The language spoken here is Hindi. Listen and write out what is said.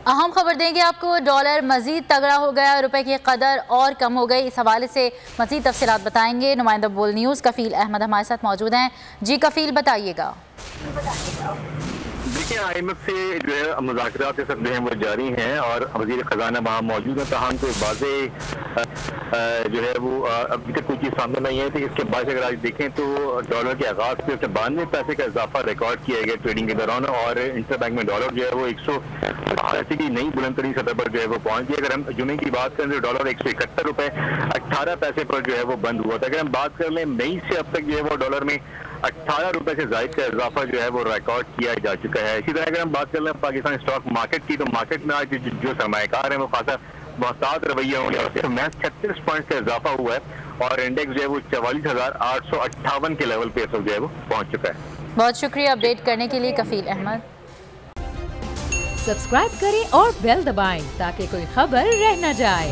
अहम खबर देंगे आपको। डॉलर मजीद तगड़ा हो गया, रुपए की कदर और कम हो गई। इस हवाले से मजीद तफसीलात बताएंगे नुमाइंदा बोल न्यूज़ कफील अहमद हमारे साथ मौजूद हैं। जी कफील, बताइएगा। देखिए, IMF से जो है मुज़ाकरात सब जो है वो जारी हैं और वज़ीर ख़जाना वहाँ मौजूद है। तहम तो वाज़े जो है वो अभी तक कोई चीज़ सामने नहीं है। तो इसके बाद अगर आज देखें तो डॉलर के आगाज़ पे 92 पैसे का इजाफा रिकॉर्ड किया गया ट्रेडिंग के दौरान और इंटर बैंक में डॉलर जो है वो 180 की नई बुलंदतरीन सतह पर जो है वो पहुंच गई। अगर हम जुमे की बात करें तो डॉलर 171 रुपए 18 पैसे पर जो है वो बंद हुआ था। अगर हम बात कर लें मई से अब तक जो है वो डॉलर में 18 रुपए से जायद का इजाफा जो है वो रिकॉर्ड किया जा चुका है। इसी तरह अगर हम बात कर लें पाकिस्तान स्टॉक मार्केट की, तो मार्केट में आज जो सरमायाकार है वो खासा मोहतात रवैया होने से महज 36 पॉइंट का इजाफा हुआ है और इंडेक्स जो है वो 44,858 के लेवल पे जो है वो पहुंच चुका है। बहुत शुक्रिया अपडेट करने के लिए कफील अहमद। सब्सक्राइब करें और बेल दबाएं ताकि कोई खबर रह न जाए।